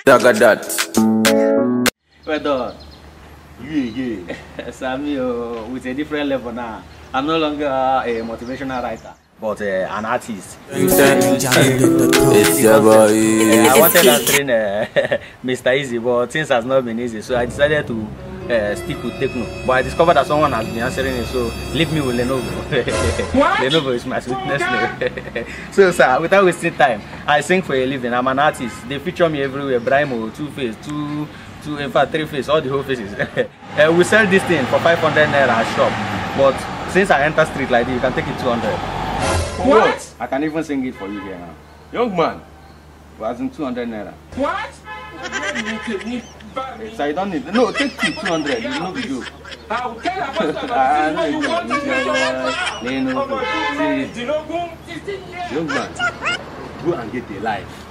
Dagger that. Well done. Yeah. Sammy, with a different level now. I'm no longer a motivational writer, but an artist. It's your boy. I wanted to train Mr. Easy, but things has not been easy, so I decided to stick with Techno. But I discovered that someone has been answering it, so leave me with Lenovo. Lenovo is my sweetness name. So, sir, without wasting time, I sing for a living. I'm an artist. They feature me everywhere. Brimo, Two Face, in fact, Three Face, all the whole faces. We sell this thing for 500 naira at shop, but since I enter street like this, you can take it 200. What? I can even sing it for you here now. Young man. But as in 200 naira. What? So you don't need. No, take it 200. You know the joke. I will tell about that. Young man, go and get a life.